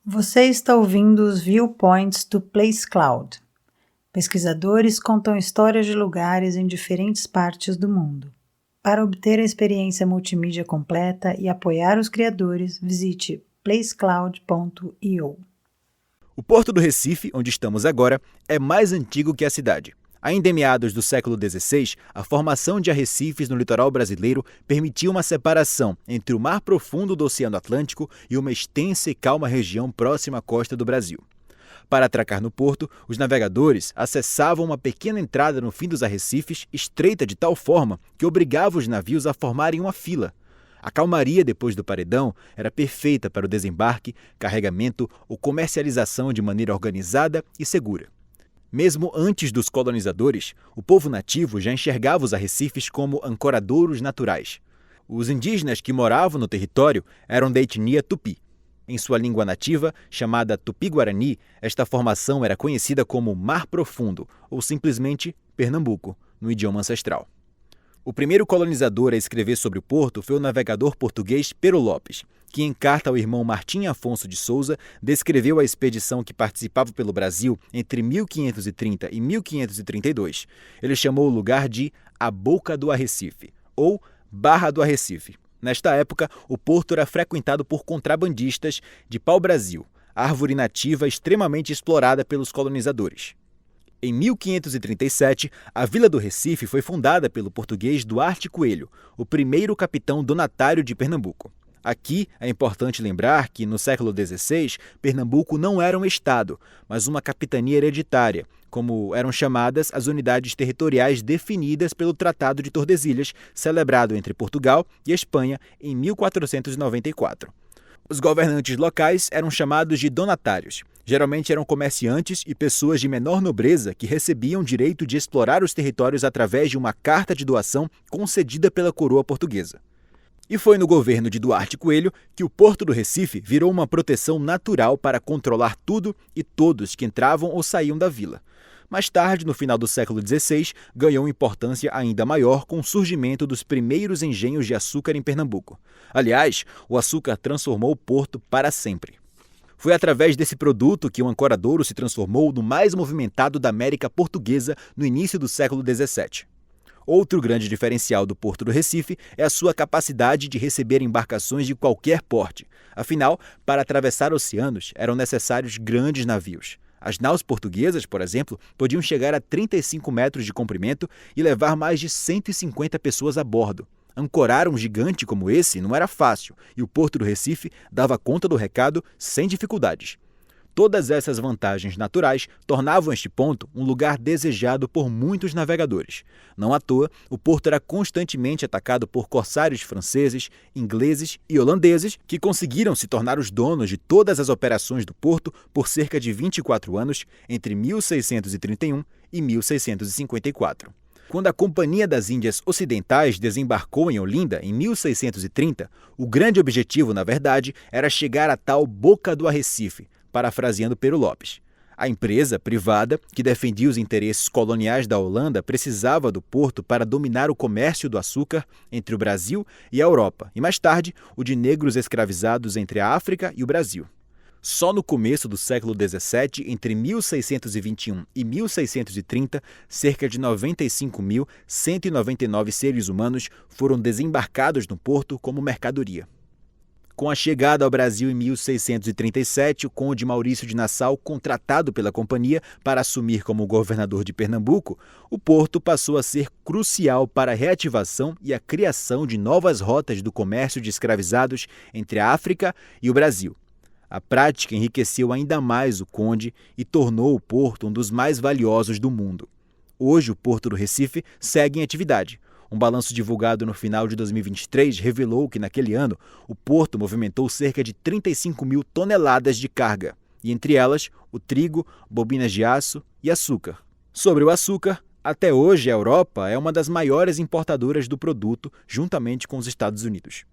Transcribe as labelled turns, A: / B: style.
A: Você está ouvindo os Viewpoints do Place Cloud. Pesquisadores contam histórias de lugares em diferentes partes do mundo. Para obter a experiência multimídia completa e apoiar os criadores, visite placecloud.io.
B: O Porto do Recife, onde estamos agora, é mais antigo que a cidade. Ainda em meados do século XVI, a formação de arrecifes no litoral brasileiro permitiu uma separação entre o mar profundo do Oceano Atlântico e uma extensa e calma região próxima à costa do Brasil. Para atracar no porto, os navegadores acessavam uma pequena entrada no fim dos arrecifes, estreita de tal forma que obrigava os navios a formarem uma fila. A calmaria depois do paredão era perfeita para o desembarque, carregamento ou comercialização de maneira organizada e segura. Mesmo antes dos colonizadores, o povo nativo já enxergava os arrecifes como ancoradouros naturais. Os indígenas que moravam no território eram da etnia Tupi. Em sua língua nativa, chamada Tupi-Guarani, esta formação era conhecida como Mar Profundo, ou simplesmente Pernambuco, no idioma ancestral. O primeiro colonizador a escrever sobre o porto foi o navegador português Pero Lopes, que em carta ao irmão Martim Afonso de Souza descreveu a expedição que participava pelo Brasil entre 1530 e 1532. Ele chamou o lugar de A Boca do Arrecife, ou Barra do Arrecife. Nesta época, o porto era frequentado por contrabandistas de pau-brasil, árvore nativa extremamente explorada pelos colonizadores. Em 1537, a Vila do Recife foi fundada pelo português Duarte Coelho, o primeiro capitão donatário de Pernambuco. Aqui é importante lembrar que, no século XVI, Pernambuco não era um estado, mas uma capitania hereditária, como eram chamadas as unidades territoriais definidas pelo Tratado de Tordesilhas, celebrado entre Portugal e Espanha em 1494. Os governantes locais eram chamados de donatários. Geralmente eram comerciantes e pessoas de menor nobreza que recebiam o direito de explorar os territórios através de uma carta de doação concedida pela coroa portuguesa. E foi no governo de Duarte Coelho que o Porto do Recife virou uma proteção natural para controlar tudo e todos que entravam ou saíam da vila. Mais tarde, no final do século XVI, ganhou importância ainda maior com o surgimento dos primeiros engenhos de açúcar em Pernambuco. Aliás, o açúcar transformou o porto para sempre. Foi através desse produto que o ancoradouro se transformou no mais movimentado da América Portuguesa no início do século XVII. Outro grande diferencial do Porto do Recife é a sua capacidade de receber embarcações de qualquer porte. Afinal, para atravessar oceanos eram necessários grandes navios. As naus portuguesas, por exemplo, podiam chegar a 35 metros de comprimento e levar mais de 150 pessoas a bordo. Ancorar um gigante como esse não era fácil e o Porto do Recife dava conta do recado sem dificuldades. Todas essas vantagens naturais tornavam este ponto um lugar desejado por muitos navegadores. Não à toa, o porto era constantemente atacado por corsários franceses, ingleses e holandeses que conseguiram se tornar os donos de todas as operações do porto por cerca de 24 anos, entre 1631 e 1654. Quando a Companhia das Índias Ocidentais desembarcou em Olinda, em 1630, o grande objetivo, na verdade, era chegar à tal Boca do Arrecife, parafraseando Pero Lopes. A empresa privada, que defendia os interesses coloniais da Holanda, precisava do porto para dominar o comércio do açúcar entre o Brasil e a Europa, e mais tarde, o de negros escravizados entre a África e o Brasil. Só no começo do século XVII, entre 1621 e 1630, cerca de 95.199 seres humanos foram desembarcados no porto como mercadoria. Com a chegada ao Brasil em 1637, o conde Maurício de Nassau, contratado pela companhia para assumir como governador de Pernambuco, o porto passou a ser crucial para a reativação e a criação de novas rotas do comércio de escravizados entre a África e o Brasil. A prática enriqueceu ainda mais o conde e tornou o porto um dos mais valiosos do mundo. Hoje, o Porto do Recife segue em atividade. Um balanço divulgado no final de 2023 revelou que, naquele ano, o porto movimentou cerca de 35 mil toneladas de carga, e entre elas, o trigo, bobinas de aço e açúcar. Sobre o açúcar, até hoje a Europa é uma das maiores importadoras do produto, juntamente com os Estados Unidos.